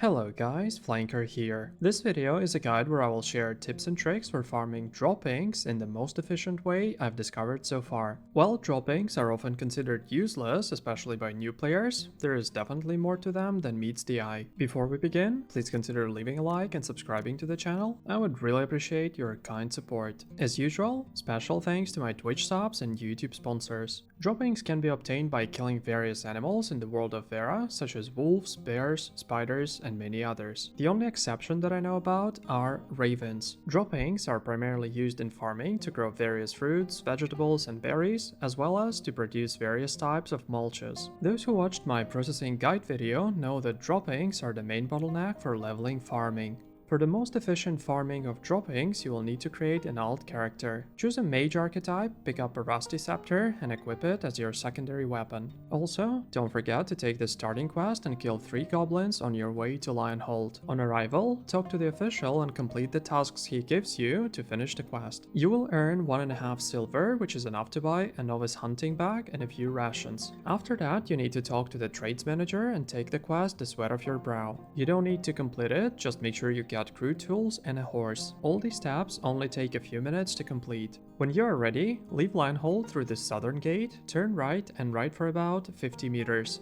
Hello guys, Flanker here. This video is a guide where I will share tips and tricks for farming droppings in the most efficient way I've discovered so far. While droppings are often considered useless, especially by new players, there is definitely more to them than meets the eye. Before we begin, please consider leaving a like and subscribing to the channel. I would really appreciate your kind support. As usual, special thanks to my Twitch subs and YouTube sponsors. Droppings can be obtained by killing various animals in the world of Verra, such as wolves, bears, spiders, and many others. The only exception that I know about are ravens. Droppings are primarily used in farming to grow various fruits, vegetables, and berries, as well as to produce various types of mulches. Those who watched my processing guide video know that droppings are the main bottleneck for leveling farming. For the most efficient farming of droppings, you will need to create an alt character. Choose a mage archetype, pick up a rusty scepter, and equip it as your secondary weapon. Also, don't forget to take the starting quest and kill 3 goblins on your way to Lionhold. On arrival, talk to the official and complete the tasks he gives you to finish the quest. You will earn 1.5 silver, which is enough to buy a novice hunting bag and a few rations. After that, you need to talk to the trades manager and take the quest The Sweat of Your Brow. You don't need to complete it, just make sure you get crew tools and a horse. All these steps only take a few minutes to complete. When you are ready, leave Lionhold through the southern gate, turn right and ride for about 50 meters.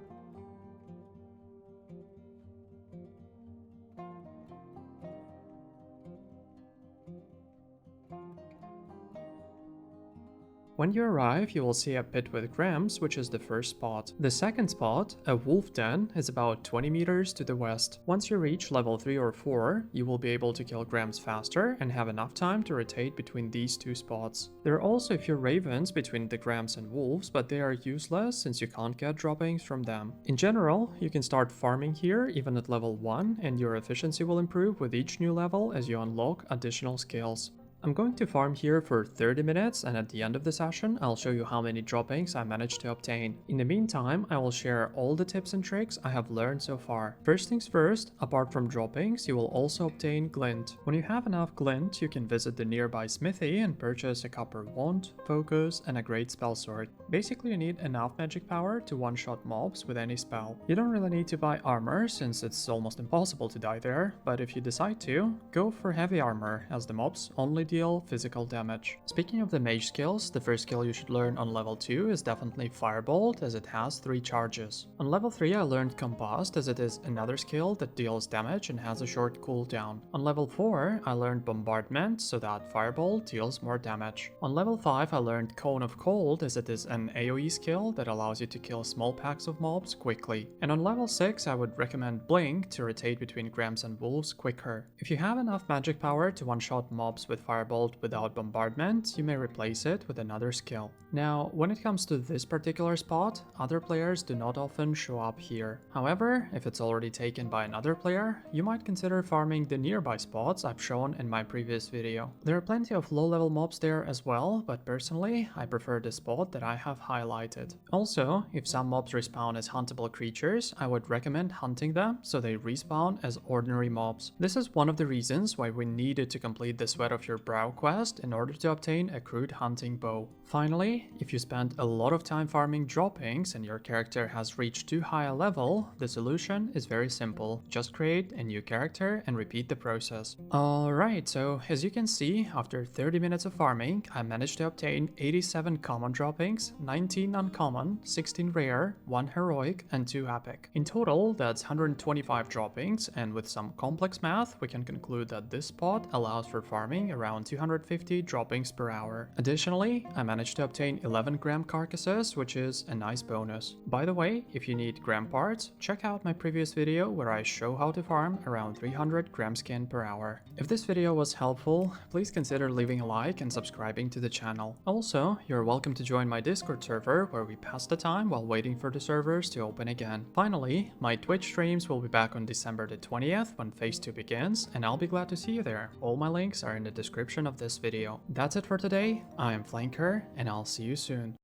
When you arrive, you will see a pit with grams, which is the first spot. The second spot, a wolf den, is about 20 meters to the west. Once you reach level 3 or 4, you will be able to kill grams faster and have enough time to rotate between these two spots. There are also a few ravens between the grams and wolves, but they are useless since you can't get droppings from them. In general, you can start farming here even at level 1, and your efficiency will improve with each new level as you unlock additional skills. I'm going to farm here for 30 minutes, and at the end of the session I'll show you how many droppings I managed to obtain. In the meantime, I will share all the tips and tricks I have learned so far. First things first, apart from droppings, you will also obtain glint. When you have enough glint, you can visit the nearby smithy and purchase a copper wand, focus, and a great spell sword. Basically, you need enough magic power to one-shot mobs with any spell. You don't really need to buy armor since it's almost impossible to die there, but if you decide to, go for heavy armor as the mobs only deal physical damage. Speaking of the mage skills, the first skill you should learn on level 2 is definitely Firebolt, as it has 3 charges. On level 3 I learned Combust, as it is another skill that deals damage and has a short cooldown. On level 4 I learned Bombardment, so that Firebolt deals more damage. On level 5 I learned Cone of Cold, as it is an AoE skill that allows you to kill small packs of mobs quickly. And on level 6 I would recommend Blink to rotate between grams and wolves quicker. If you have enough magic power to one-shot mobs with Firebolt without bombardment, you may replace it with another skill. Now, when it comes to this particular spot, other players do not often show up here. However, if it's already taken by another player, you might consider farming the nearby spots I've shown in my previous video. There are plenty of low-level mobs there as well, but personally, I prefer the spot that I have highlighted. Also, if some mobs respawn as huntable creatures, I would recommend hunting them so they respawn as ordinary mobs. This is one of the reasons why we needed to complete the Sweat of Your Brow quest in order to obtain a crude hunting bow. Finally, if you spend a lot of time farming droppings and your character has reached too high a level, the solution is very simple. Just create a new character and repeat the process. Alright, so as you can see, after 30 minutes of farming, I managed to obtain 87 common droppings, 19 uncommon, 16 rare, 1 heroic, and 2 epic. In total, that's 125 droppings, and with some complex math, we can conclude that this spot allows for farming around 250 droppings per hour. Additionally, I managed to obtain 11 gram carcasses, which is a nice bonus. By the way, if you need gram parts, check out my previous video where I show how to farm around 300 gram skin per hour. If this video was helpful, please consider leaving a like and subscribing to the channel. Also, you're welcome to join my Discord server where we pass the time while waiting for the servers to open again. Finally, my Twitch streams will be back on December the 20th when Phase 2 begins, and I'll be glad to see you there. All my links are in the description of this video. That's it for today. I am Flanker, and I'll see you soon.